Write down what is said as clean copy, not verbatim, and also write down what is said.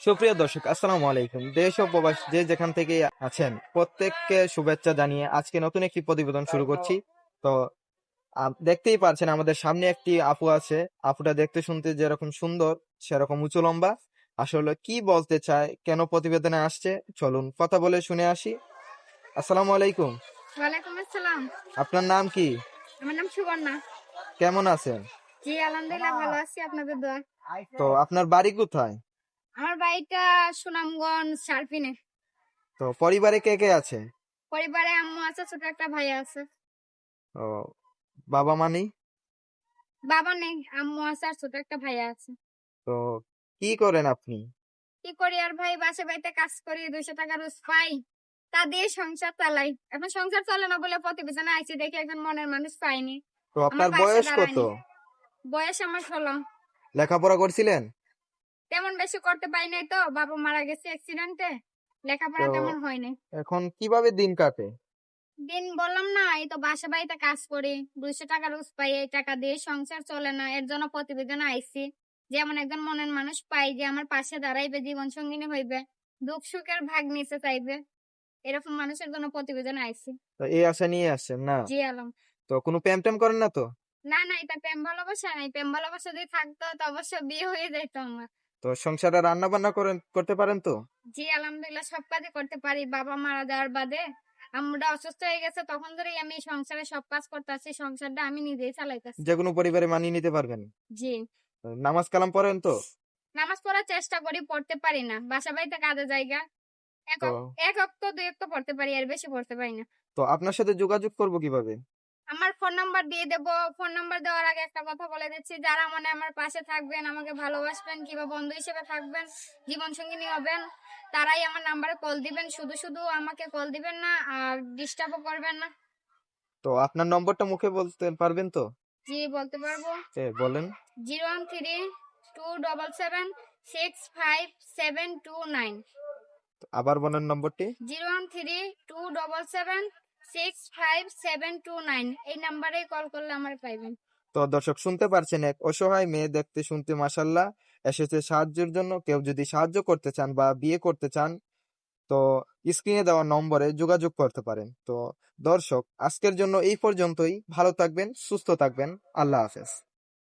সুপ্রিয় দর্শক, আসসালামু আলাইকুম। দেশ ও প্রবাস যে যেখান থেকে আছেন প্রত্যেককে শুভেচ্ছা জানিয়ে আজকে নতুন একটি প্রতিবেদন শুরু করছি। তো দেখতেই পাচ্ছেন আমাদের সামনে একটি আপু আছে। আপুটা দেখতে শুনতে যেরকম সুন্দর সেরকম উঁচু লম্বা। আসলে কি বলতে চায়, কেন প্রতিবেদনে আসছে, চলুন কথা বলে শুনে আসি। আসসালামু আলাইকুম। ওয়ালাইকুম আসসালাম। আপনার নাম কি? আমার নাম সুবর্ণা। কেমন আছেন? জি আলহামদুলিল্লাহ ভালো আছি, আপনাদের দোয়া। তো আপনার বাড়ি কোথায়? আমার বাড়িটা সুনামগঞ্জ শারফিনে। তো পরিবারে কে কে আছে? পরিবারে আম্মু আছে, ছোট একটা ভাই আছে। ও, বাবা মা নেই? বাবা নেই, আম্মু আছে আর ছোট একটা ভাই আছে। তো কি করেন আপনি? কি করি আর ভাই, বাসা বাড়িতে কাজ করি, 200 টাকা রোজ পাই, তা দিয়ে সংসার চালাই। এখন সংসার চলে না বলে প্রতিবেদনে আইছি, দেখি একজন মনের মানুষ পাইনি, তো আমার আপনার পাশে বয়স কত? দাঁড়ায়নি। বয়স আমার 16। লেখাপড়া করছিলেন? তেমন বেশি করতে পারি নাই, তো বাবা মারা গেছে অ্যাক্সিডেন্টে, তো লেখাপড়া তেমন হয়নি। এখন কিভাবে দিন কাটে? দিন বললাম না, এই তো বাসা বাড়িতে কাজ করি, 200 টাকা রোজ পাই, এই টাকা দিয়ে সংসার চলে না। এর জন্য প্রতিবেদন আইছি, যেমন একজন মনের মানুষ পাই যে আমার পাশে দাঁড়াইবে, জীবন সঙ্গিনী হইবে, দুঃখ সুখের ভাগ নিতে চাইবে, এরকম মানুষের জন্য প্রতিবেদন আইছি। তো এই আশা নিয়ে আসছেন না? জি আলম। তো কোনো প্রেম টেম করেন না তো? না না, এটা প্রেম ভালোবাসা নাই, প্রেম ভালোবাসা যদি থাকতো তো অবশ্য বিয়ে হয়ে যেত আমার। তো সংসারে রান্না বান্না করতে পারেন তো? জি আলহামদুলিল্লাহ সব কাজই করতে পারি, বাবা মারা যাওয়ার বাদে আমরা অসুস্থ হয়ে গেছে, তখন ধরেই আমি সংসারে সব কাজ করতেছি, সংসারটা আমি নিজেই চালাইতেছি। যে কোনো পরিবারে মানিয়ে নিতে পারবেন? জি। তো নামাজ কালাম পড়েন তো? নামাজ পড়ার চেষ্টা করি, পড়তে পারি না, বাসা বাড়িতে কাজে জায়গা, তো এক অক্ত দুই অক্ত পড়তে পারি, এর বেশি পড়তে পারি না। তো আপনার সাথে যোগাযোগ করব কিভাবে? আমার ফোন নাম্বার দিয়ে দেবো। ফোন নাম্বার দেওয়ার আগে একটা কথা বলে দিচ্ছি, যারা মানে আমার পাশে থাকবেন, আমাকে ভালোবাসবেন, কিংবা বন্ধু হিসেবে থাকবেন, জীবন সঙ্গিনী হবেন, তারাই আমার নাম্বারে কল দিবেন। শুধু শুধু আমাকে কল দিবেন না, আর ডিস্টার্বও করবেন না। তো আপনার নম্বরটা মুখে বলতে পারবেন তো? জি বলতে পারবো। বলেন। 013-277-65729। তো আবার বলেন নম্বরটি। 013-277-65729, এই নাম্বারে কল করলে আমার পাইবেন। তো দর্শক, শুনতে পারছেন, এক অসহায় মেয়ে, দেখতে শুনতে মাশাল্লাহ, এসেছে সাহায্যের জন্য। কেউ যদি সাহায্য করতে চান বা বিয়ে করতে চান, তো স্ক্রিনে দেওয়া নম্বরে যোগাযোগ করতে পারেন। তো দর্শক, আজকের জন্য এই পর্যন্তই। ভালো থাকবেন, সুস্থ থাকবেন। আল্লাহ হাফেজ।